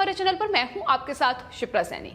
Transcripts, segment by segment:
हमारे चैनल पर। मैं हूं आपके साथ शिप्रा सैनी।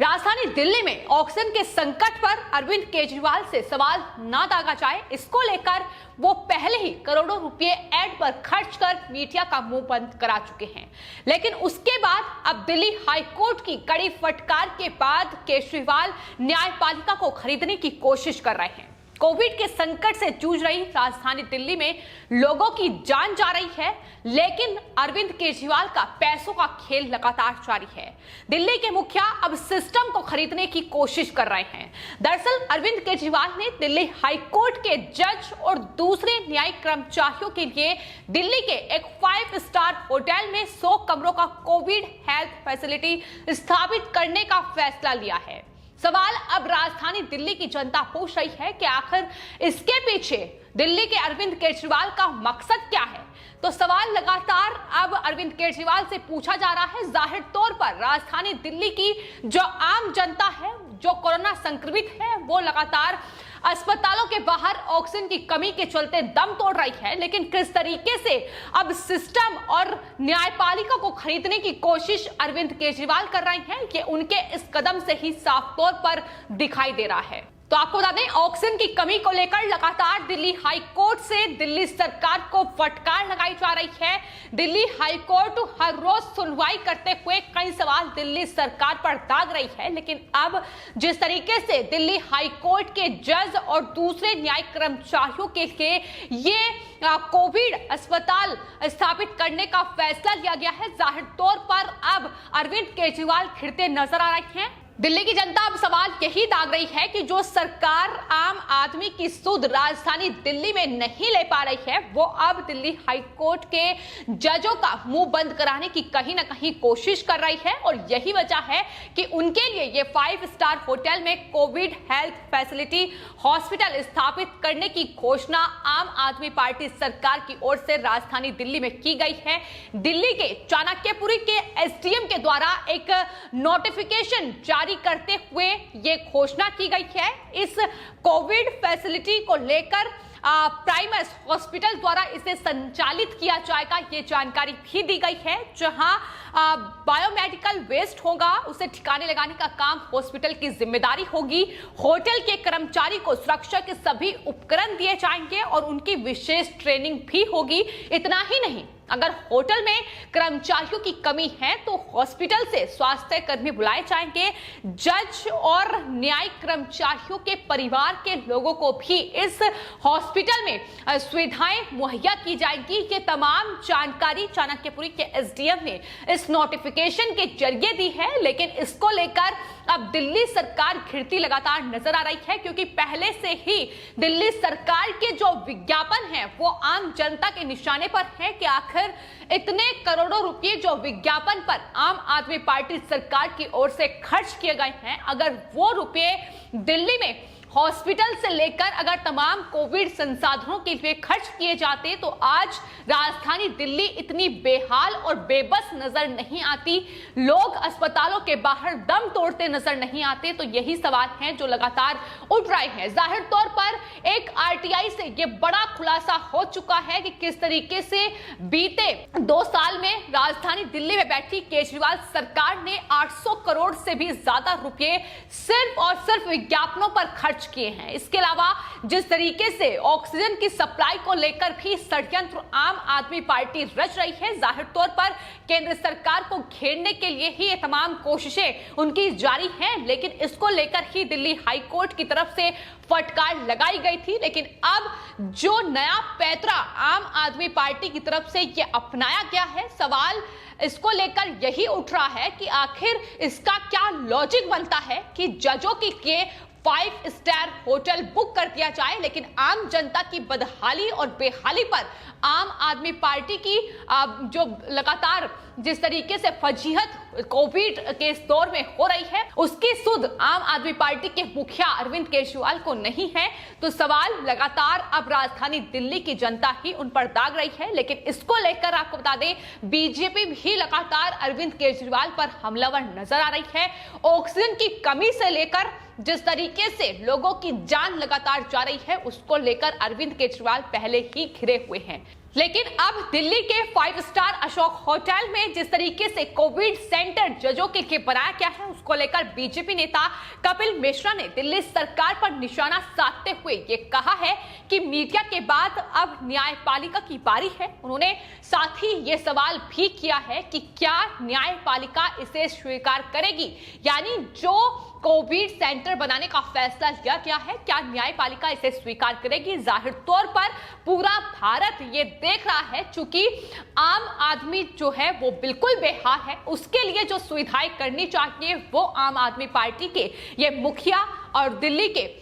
राजधानी दिल्ली में ऑक्सीजन के संकट पर अरविंद केजरीवाल से सवाल ना दागा जाए, इसको लेकर वो पहले ही करोड़ों रुपए एड पर खर्च कर मीडिया का मुंह बंद करा चुके हैं। लेकिन उसके बाद अब दिल्ली हाई कोर्ट की कड़ी फटकार के बाद केजरीवाल न्यायपालिका को खरीदने की कोशिश कर रहे हैं। कोविड के संकट से जूझ रही राजधानी दिल्ली में लोगों की जान जा रही है, लेकिन अरविंद केजरीवाल का पैसों का खेल लगातार जारी है। दिल्ली के मुखिया अब सिस्टम को खरीदने की कोशिश कर रहे हैं। दरअसल अरविंद केजरीवाल ने दिल्ली हाई कोर्ट के जज और दूसरे न्यायिक कर्मचारियों के लिए दिल्ली के एक 5 स्टार होटल में 100 कमरों का कोविड हेल्थ फैसिलिटी स्थापित करने का फैसला लिया है। सवाल अब राजधानी दिल्ली की जनता पूछ रही है कि आखिर इसके पीछे दिल्ली के अरविंद केजरीवाल का मकसद क्या है। तो सवाल लगातार अब अरविंद केजरीवाल से पूछा जा रहा है। जाहिर तौर पर राजधानी दिल्ली की जो आम जनता है, जो कोरोना संक्रमित है, वो लगातार अस्पतालों के बाहर ऑक्सीजन की कमी के चलते दम तोड़ रही है। लेकिन किस तरीके से अब सिस्टम और न्यायपालिका को खरीदने की कोशिश अरविंद केजरीवाल कर रहे हैं, ये उनके इस कदम से ही साफ तौर पर दिखाई दे रहा है। तो आपको बता दें, ऑक्सीजन की कमी को लेकर लगातार दिल्ली हाई कोर्ट से दिल्ली सरकार को फटकार लगाई जा रही है। दिल्ली हाई कोर्ट हर रोज सुनवाई करते हुए कई सवाल दिल्ली सरकार पर दाग रही है। लेकिन अब जिस तरीके से दिल्ली हाई कोर्ट के जज और दूसरे न्यायिक कर्मचारियों के लिए ये कोविड अस्पताल स्थापित करने का फैसला लिया गया है, जाहिर तौर पर अब अरविंद केजरीवाल खिड़ते नजर आ रहे हैं। दिल्ली की जनता अब सवाल यही दाग रही है कि जो सरकार आम आदमी की सुध राजधानी दिल्ली में नहीं ले पा रही है, वो अब दिल्ली हाई कोर्ट के जजों का मुंह बंद कराने की कहीं ना कहीं कोशिश कर रही है। और यही वजह है कि उनके लिए ये 5 स्टार होटल में कोविड हेल्थ फैसिलिटी हॉस्पिटल स्थापित करने की घोषणा आम आदमी पार्टी सरकार की ओर से राजधानी दिल्ली में की गई है। दिल्ली के चाणक्यपुरी के एसडीएम के द्वारा एक नोटिफिकेशन जारी करते हुए ये घोषणा की गई है। इस कोविड फैसिलिटी को लेकर प्राइमस हॉस्पिटल द्वारा इसे संचालित किया जाएगा, ये जानकारी भी दी गई है। जहां बायोमेडिकल वेस्ट होगा, उसे ठिकाने लगाने का काम हॉस्पिटल की जिम्मेदारी होगी। होटल के कर्मचारी को सुरक्षा के सभी उपकरण दिए जाएंगे और उनकी विशेष ट्रेनिंग भी होगी। इतना ही नहीं, अगर होटल में कर्मचारियों की कमी है तो हॉस्पिटल से स्वास्थ्य कर्मी बुलाए जाएंगे। जज और न्यायिक कर्मचारियों के परिवार के लोगों को भी इस हॉस्पिटल में सुविधाएं मुहैया की जाएंगी। ये तमाम जानकारी चाणक्यपुरी के एसडीएम ने इस नोटिफिकेशन के जरिए दी है। लेकिन इसको लेकर अब दिल्ली सरकार घिरती लगातार नजर आ रही है, क्योंकि पहले से ही दिल्ली सरकार के जो विज्ञापन है वो आम जनता के निशाने पर है कि आखिर इतने करोड़ों रुपए जो विज्ञापन पर आम आदमी पार्टी सरकार की ओर से खर्च किए गए हैं, अगर वो रुपए दिल्ली में हॉस्पिटल से लेकर अगर तमाम कोविड संसाधनों के लिए खर्च किए जाते तो आज राजधानी दिल्ली इतनी बेहाल और बेबस नजर नहीं आती, लोग अस्पतालों के बाहर दम तोड़ते नजर नहीं आते। तो यही सवाल हैं जो लगातार उठ रहे हैं। जाहिर तौर पर एक आरटीआई से यह बड़ा खुलासा हो चुका है कि किस तरीके से बीते 2 साल में राजधानी दिल्ली में बैठी केजरीवाल सरकार ने 800 करोड़ से भी ज्यादा रुपए सिर्फ और सिर्फ विज्ञापनों पर खर्च किए हैं। इसके अलावा जिस तरीके से ऑक्सीजन की सप्लाई को लेकर भी षड्यंत्र आम आदमी पार्टी रच रही है, जाहिर तौर पर केंद्र सरकार को घेरने के लिए ही ये तमाम कोशिशें उनकी जारी हैं। लेकिन इसको लेकर ही दिल्ली हाई कोर्ट की तरफ से फटकार लगाई गई थी। लेकिन अब जो नया पैंतरा आम आदमी पार्टी की तरफ से ये अपनाया गया है, सवाल इसको लेकर यही उठ रहा है कि आखिर इसका क्या लॉजिक बनता है कि जजों के लिए 5 स्टार होटल बुक कर दिया जाए, लेकिन आम जनता की बदहाली और बेहाली पर आम आदमी पार्टी की जो लगातार जिस तरीके से फजीहत कोविड के इस दौर में हो रही है, उसकी सुध आम आदमी पार्टी के मुखिया अरविंद केजरीवाल को नहीं है। तो सवाल लगातार अब राजधानी दिल्ली की जनता ही उन पर दाग रही है। लेकिन इसको लेकर आपको बता दें, बीजेपी भी लगातार अरविंद केजरीवाल पर हमलावर नजर आ रही है। ऑक्सीजन की कमी से लेकर जिस तरीके से लोगों की जान लगातार जा रही है, उसको लेकर अरविंद केजरीवाल पहले ही घिरे हुए हैं। लेकिन अब दिल्ली के 5 स्टार अशोक होटल में जिस तरीके से कोविड सेंटर जजों के लिए बनाया गया है, उसको लेकर बीजेपी नेता कपिल मिश्रा ने दिल्ली सरकार पर निशाना साधते हुए ये कहा है कि मीडिया के बाद अब न्यायपालिका की बारी है। उन्होंने साथ ही ये सवाल भी किया है कि क्या न्यायपालिका इसे स्वीकार करेगी, यानी जो कोविड सेंटर बनाने का फैसला लिया गया है, क्या न्यायपालिका इसे स्वीकार करेगी। जाहिर तौर पर पूरा भारत ये देख रहा है, चूंकि आम आदमी जो है वो बिल्कुल बेहाल है, उसके लिए जो सुविधाएं करनी चाहिए वो आम आदमी पार्टी के ये मुखिया और दिल्ली के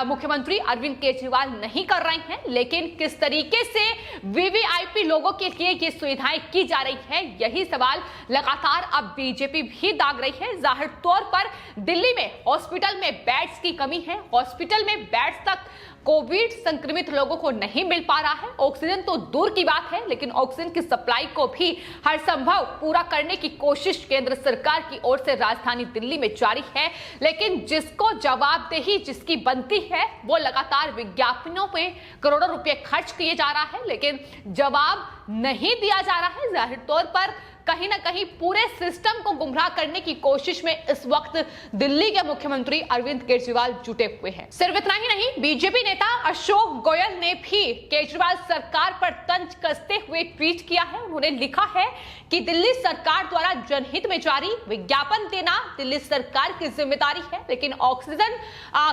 मुख्यमंत्री अरविंद केजरीवाल नहीं कर रहे हैं। लेकिन किस तरीके से वीवीआईपी लोगों के लिए ये सुविधाएं की जा रही है, यही सवाल लगातार अब बीजेपी भी दाग रही है। जाहिर तौर पर दिल्ली में हॉस्पिटल में बेड्स की कमी है, हॉस्पिटल में बेड्स तक कोविड संक्रमित लोगों को नहीं मिल पा रहा है। ऑक्सीजन तो दूर की बात है, लेकिन ऑक्सीजन की सप्लाई को भी हर संभव पूरा करने की कोशिश केंद्र सरकार की ओर से राजधानी दिल्ली में जारी है। लेकिन जिसको जवाबदेही जिसकी बनती है, वो लगातार विज्ञापनों में करोड़ों रुपए खर्च किए जा रहा है, लेकिन जवाब नहीं दिया जा रहा है। जाहिर तौर पर कहीं ना कहीं पूरे सिस्टम को गुमराह करने की कोशिश में इस वक्त दिल्ली के मुख्यमंत्री अरविंद केजरीवाल जुटे हुए हैं। सिर्फ इतना ही नहीं, बीजेपी नेता अशोक गोयल ने भी केजरीवाल सरकार पर तंज कसते हुए ट्वीट किया है। उन्होंने लिखा है कि दिल्ली सरकार द्वारा जनहित में जारी विज्ञापन देना दिल्ली सरकार की जिम्मेदारी है, लेकिन ऑक्सीजन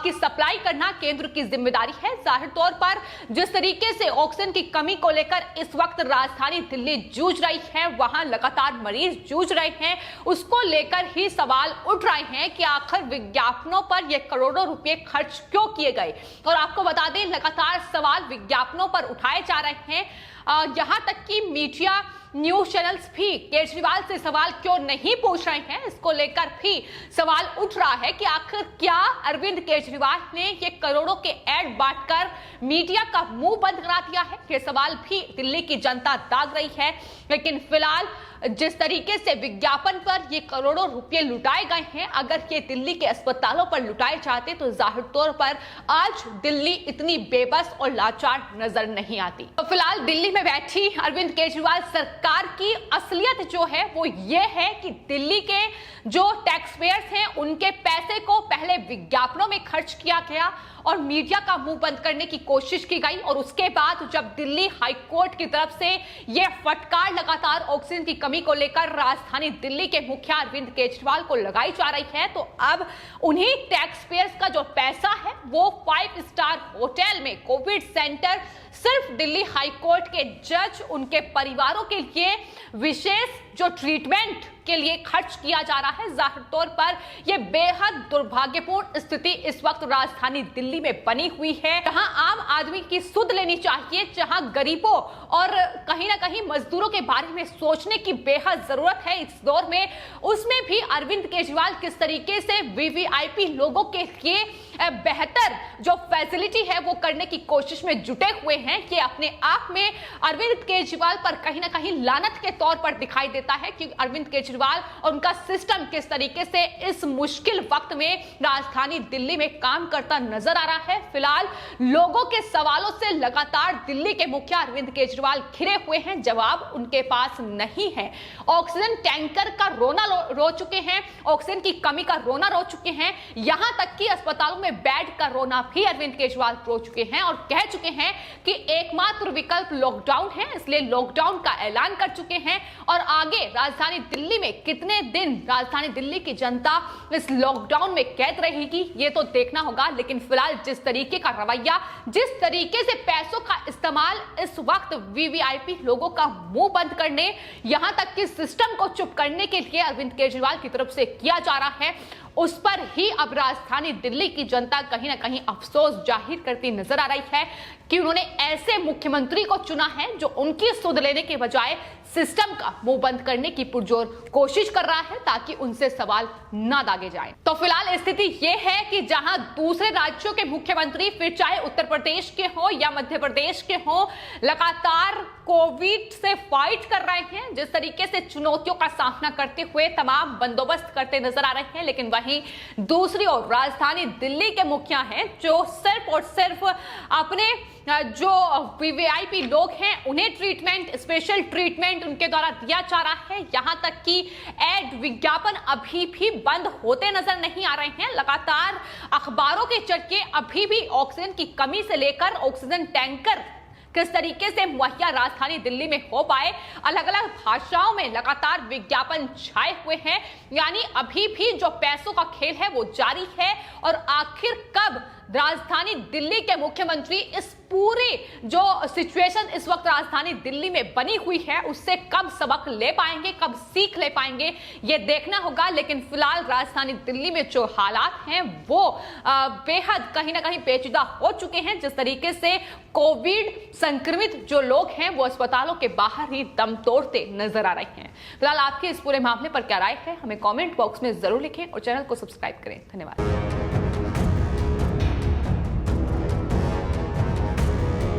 की सप्लाई करना केंद्र की जिम्मेदारी है। जाहिर तौर पर जिस तरीके से ऑक्सीजन की कमी को लेकर इस वक्त राजधानी दिल्ली जूझ रही है, वहां लगातार मरीज जूझ रहे हैं, उसको लेकर ही सवाल उठ रहे हैं कि आखिर विज्ञापनों पर ये करोड़ों रुपए खर्च क्यों किए गए। और आपको बता दें, लगातार सवाल विज्ञापनों पर उठाए जा रहे हैं। यहां तक कि मीडिया न्यूज चैनल्स भी केजरीवाल से सवाल क्यों नहीं पूछ रहे हैं, इसको लेकर भी सवाल उठ रहा है कि आखिर क्या अरविंद केजरीवाल ने ये करोड़ों के एड बांटकर मीडिया का मुंह बंद करा दिया है। ये सवाल भी दिल्ली की जनता दाग रही है। लेकिन फिलहाल जिस तरीके से विज्ञापन पर ये करोड़ों रुपए लुटाए गए हैं, अगर ये दिल्ली के अस्पतालों पर लुटाए जाते तो जाहिर तौर पर आज दिल्ली इतनी बेबस और लाचार नजर नहीं आती। तो फिलहाल दिल्ली में बैठी अरविंद केजरीवाल सरकार की असलियत जो है वो ये है कि दिल्ली के जो टैक्स पेयर्स हैं, उनके पैसे को पहले विज्ञापनों में खर्च किया गया और मीडिया का मुंह बंद करने की कोशिश की गई। और उसके बाद जब दिल्ली हाई कोर्ट की तरफ से यह फटकार लगातार ऑक्सीजन की कमी को लेकर राजधानी दिल्ली के मुखिया अरविंद केजरीवाल को लगाई जा रही है, तो अब उन्हीं टैक्स पेयर्स का जो पैसा है वो 5 स्टार होटल में कोविड सेंटर सिर्फ दिल्ली हाई कोर्ट के जज, उनके परिवारों के लिए विशेष जो ट्रीटमेंट के लिए खर्च किया जा रहा है। जाहिर तौर पर यह बेहद दुर्भाग्यपूर्ण स्थिति इस वक्त राजधानी दिल्ली में बनी हुई है, जहां आम आदमी की सुध लेनी चाहिए, जहां गरीबों और कहीं ना कहीं मजदूरों के बारे में सोचने की बेहद जरूरत है इस दौर में। उसमें भी अरविंद केजरीवाल किस तरीके से वीवीआईपी लोगों के लिए बेहतर जो फैसिलिटी है वो करने की कोशिश में जुटे हुए हैं, कि अपने आप में अरविंद केजरीवाल पर कहीं ना कहीं लानत के तौर पर दिखाई देता है कि अरविंद केजरीवाल और उनका सिस्टम किस तरीके से इस मुश्किल वक्त में राजधानी दिल्ली में काम करता नजर आ रहा है। फिलहाल लोगों के सवालों से लगातार दिल्ली के मुखिया अरविंद केजरीवाल घिरे हुए हैं, जवाब उनके पास नहीं है। ऑक्सीजन टैंकर का रोना रो चुके हैं, ऑक्सीजन की कमी का रोना रो चुके हैं, यहां तक कि अस्पतालों में बेड का रोना भी अरविंद केजरीवाल रो चुके हैं और कह चुके हैं कि एकमात्र विकल्प लॉकडाउन है, इसलिए लॉकडाउन का ऐलान कर चुके हैं। और आगे राजधानी दिल्ली में कितने दिन राजधानी दिल्ली की जनता इस लॉकडाउन में कैद रहेगी ये तो देखना होगा। लेकिन फिलहाल जिस तरीके का रवैया, जिस तरीके से पैसों का इस्तेमाल इस वक्त वीवीआईपी लोगों का मुंह बंद करने, यहां तक कि सिस्टम को चुप करने के लिए अरविंद केजरीवाल की तरफ से किया जा रहा है, उस पर ही अब राजधानी दिल्ली की जनता कहीं ना कहीं अफसोस जाहिर करती नजर आ रही है कि उन्होंने ऐसे मुख्यमंत्री को चुना है जो उनकी सुध लेने के बजाय सिस्टम का मुंह बंद करने की पुरजोर कोशिश कर रहा है ताकि उनसे सवाल ना दागे जाएं। तो फिलहाल स्थिति यह है कि जहां दूसरे राज्यों के मुख्यमंत्री, फिर चाहे उत्तर प्रदेश के हो या मध्य प्रदेश के हो, लगातार कोविड से फाइट कर रहे हैं, जिस तरीके से चुनौतियों का सामना करते हुए तमाम बंदोबस्त करते नजर आ रहे हैं, लेकिन वहीं दूसरी ओर राजधानी दिल्ली के मुखिया हैं जो सिर्फ और सिर्फ अपने जो वीवीआईपी लोग हैं उन्हें ट्रीटमेंट, स्पेशल ट्रीटमेंट उनके द्वारा दिया जा रहा है। यहां तक कि एड विज्ञापन अभी भी बंद होते नजर नहीं आ रहे हैं। लगातार अखबारों के चर्चे अभी भी ऑक्सीजन की कमी से लेकर ऑक्सीजन टैंकर किस तरीके से मुहैया राजधानी दिल्ली में हो पाए, अलग अलग भाषाओं में लगातार विज्ञापन छाए हुए हैं। यानी अभी भी जो पैसों का खेल है वो जारी है। और आखिर कब राजधानी दिल्ली के मुख्यमंत्री इस पूरी जो सिचुएशन इस वक्त राजधानी दिल्ली में बनी हुई है उससे कब सबक ले पाएंगे, कब सीख ले पाएंगे, ये देखना होगा। लेकिन फिलहाल राजधानी दिल्ली में जो हालात हैं वो बेहद कहीं ना कहीं पेचीदा हो चुके हैं। जिस तरीके से कोविड संक्रमित जो लोग हैं वो अस्पतालों के बाहर ही दम तोड़ते नजर आ रहे हैं। फिलहाल आपके इस पूरे मामले पर क्या राय है, हमें कमेंट बॉक्स में जरूर लिखें और चैनल को सब्सक्राइब करें। धन्यवाद।